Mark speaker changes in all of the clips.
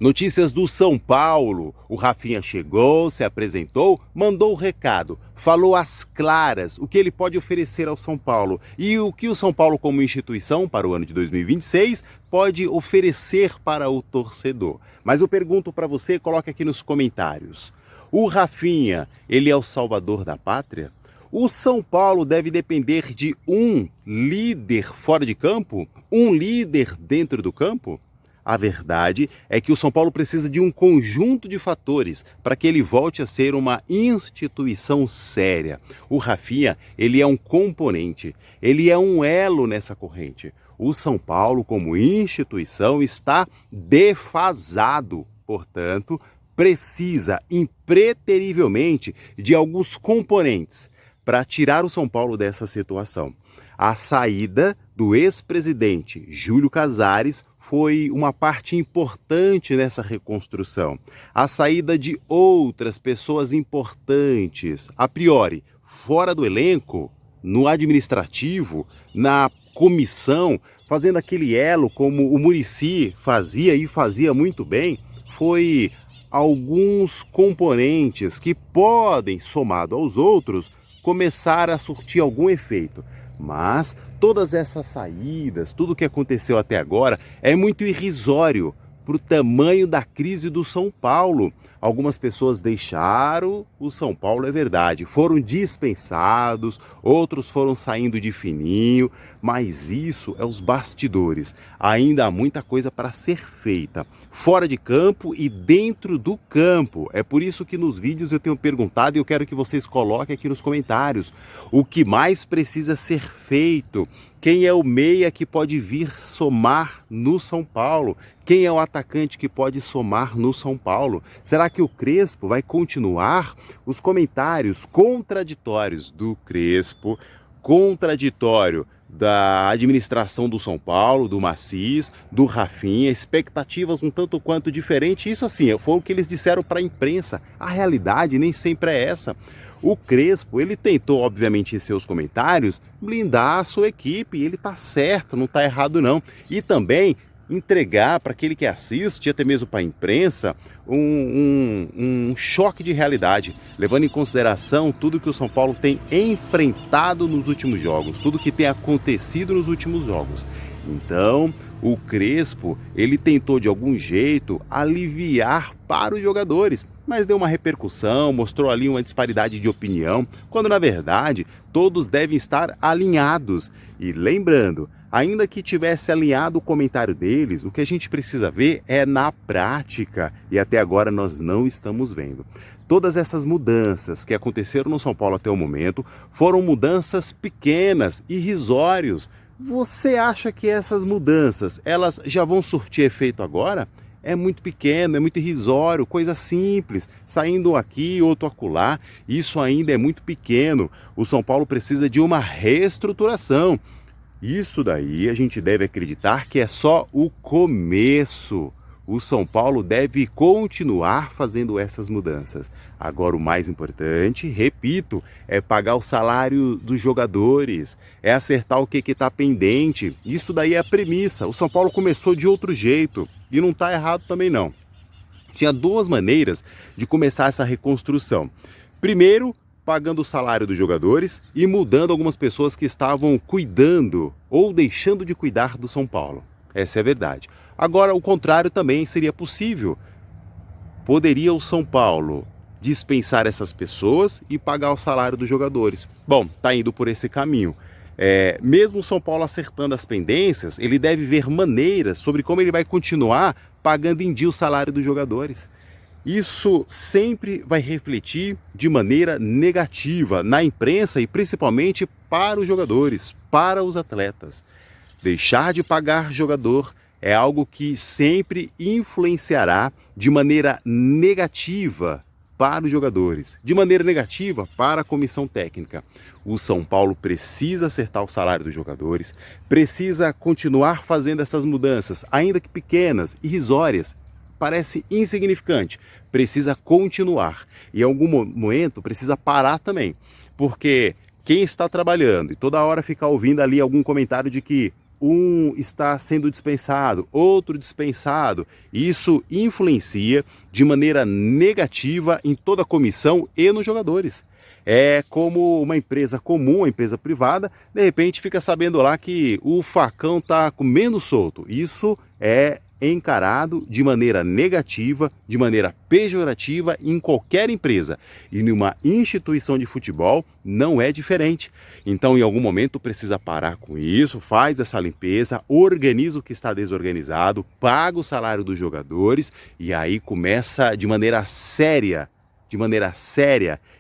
Speaker 1: Notícias do São Paulo. O Rafinha chegou, se apresentou, mandou o recado, falou às claras o que ele pode oferecer ao São Paulo e o que o São Paulo, como instituição, para o ano de 2026, pode oferecer para o torcedor. Mas eu pergunto para você, coloque aqui nos comentários. O Rafinha, ele é o salvador da pátria? O São Paulo deve depender de um líder fora de campo? Um líder dentro do campo? A verdade é que o São Paulo precisa de um conjunto de fatores para que ele volte a ser uma instituição séria. O Rafinha, ele é um componente, ele é um elo nessa corrente. O São Paulo, como instituição, está defasado, portanto, precisa impreterivelmente de alguns componentes para tirar o São Paulo dessa situação. A saída do ex-presidente Júlio Casares foi uma parte importante nessa reconstrução. A saída de outras pessoas importantes, a priori, fora do elenco, no administrativo, na comissão, fazendo aquele elo como o Muricy fazia e fazia muito bem, foi alguns componentes que podem, somado aos outros, começar a surtir algum efeito. Mas todas essas saídas, tudo o que aconteceu até agora é muito irrisório para o tamanho da crise do São Paulo. Algumas pessoas deixaram o São Paulo, é verdade, foram dispensados, outros foram saindo de fininho, mas isso é os bastidores. Ainda há muita coisa para ser feita, fora de campo e dentro do campo. É por isso que nos vídeos eu tenho perguntado e eu quero que vocês coloquem aqui nos comentários o que mais precisa ser feito. Quem é o meia que pode vir somar no São Paulo? Quem é o atacante que pode somar no São Paulo? Será que o Crespo vai continuar? Os comentários contraditórios do Crespo, contraditório da administração do São Paulo, do Maciz, do Rafinha, expectativas um tanto quanto diferentes. Isso assim, foi o que eles disseram para a imprensa. A realidade nem sempre é essa. O Crespo, ele tentou, obviamente, em seus comentários, blindar a sua equipe. Ele está certo, não está errado não. E também entregar para aquele que assiste, até mesmo para a imprensa, um choque de realidade, levando em consideração tudo que o São Paulo tem enfrentado nos últimos jogos, tudo que tem acontecido nos últimos jogos. Então, o Crespo, ele tentou de algum jeito aliviar para os jogadores, mas deu uma repercussão, mostrou ali uma disparidade de opinião, quando na verdade todos devem estar alinhados. E lembrando, ainda que tivesse alinhado o comentário deles, o que a gente precisa ver é na prática, e até agora nós não estamos vendo. Todas essas mudanças que aconteceram no São Paulo até o momento foram mudanças pequenas, irrisórias. Você acha que essas mudanças, elas já vão surtir efeito agora? É muito pequeno, é muito irrisório, coisa simples, saindo aqui, outro acolá, isso ainda é muito pequeno. O São Paulo precisa de uma reestruturação. Isso daí a gente deve acreditar que é só o começo. O São Paulo deve continuar fazendo essas mudanças. Agora o mais importante, repito, é pagar o salário dos jogadores, é acertar o que está pendente. Isso daí é a premissa. O São Paulo começou de outro jeito e não está errado também não. Tinha duas maneiras de começar essa reconstrução. Primeiro, pagando o salário dos jogadores e mudando algumas pessoas que estavam cuidando ou deixando de cuidar do São Paulo. Essa é a verdade. Agora, o contrário também seria possível. Poderia o São Paulo dispensar essas pessoas e pagar o salário dos jogadores? Bom, está indo por esse caminho. Mesmo o São Paulo acertando as pendências, ele deve ver maneiras sobre como ele vai continuar pagando em dia o salário dos jogadores. Isso sempre vai refletir de maneira negativa na imprensa e principalmente para os jogadores, para os atletas. Deixar de pagar jogador é algo que sempre influenciará de maneira negativa para os jogadores, de maneira negativa para a comissão técnica. O São Paulo precisa acertar o salário dos jogadores, precisa continuar fazendo essas mudanças, ainda que pequenas, irrisórias, parece insignificante, precisa continuar. E em algum momento precisa parar também, porque quem está trabalhando e toda hora ficar ouvindo ali algum comentário de que um está sendo dispensado, outro dispensado. Isso influencia de maneira negativa em toda a comissão e nos jogadores. É como uma empresa comum, uma empresa privada, de repente fica sabendo lá que o facão está comendo solto. Isso é encarado de maneira negativa, de maneira pejorativa em qualquer empresa. E numa instituição de futebol não é diferente. Então, em algum momento, precisa parar com isso, faz essa limpeza, organiza o que está desorganizado, paga o salário dos jogadores e aí começa de maneira séria,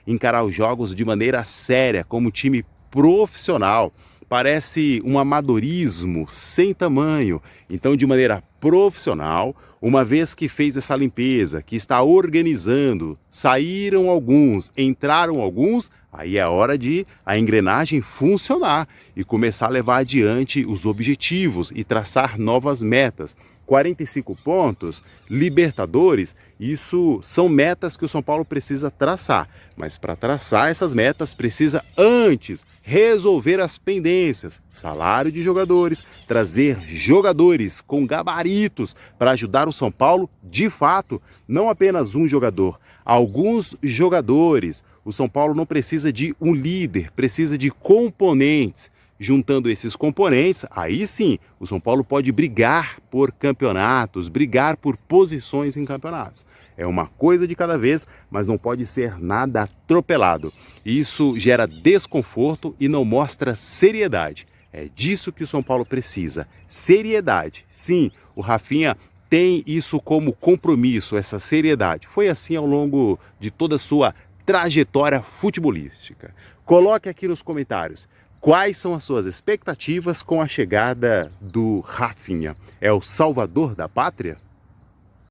Speaker 1: encarar os jogos de maneira séria, como time profissional. Parece um amadorismo sem tamanho. Então, de maneira profissional, uma vez que fez essa limpeza, que está organizando, saíram alguns, entraram alguns, aí é hora de a engrenagem funcionar e começar a levar adiante os objetivos e traçar novas metas. 45 pontos, Libertadores, isso são metas que o São Paulo precisa traçar. Mas para traçar essas metas precisa antes resolver as pendências, salário de jogadores, trazer jogadores com gabaritos para ajudar o São Paulo de fato, não apenas um jogador, alguns jogadores. O São Paulo não precisa de um líder, precisa de componentes. Juntando esses componentes, aí sim, o São Paulo pode brigar por campeonatos, brigar por posições em campeonatos. É uma coisa de cada vez, mas não pode ser nada atropelado. Isso gera desconforto e não mostra seriedade. É disso que o São Paulo precisa, seriedade. Sim, o Rafinha tem isso como compromisso, essa seriedade. Foi assim ao longo de toda a sua trajetória futebolística. Coloque aqui nos comentários. Quais são as suas expectativas com a chegada do Rafinha? É o salvador da pátria?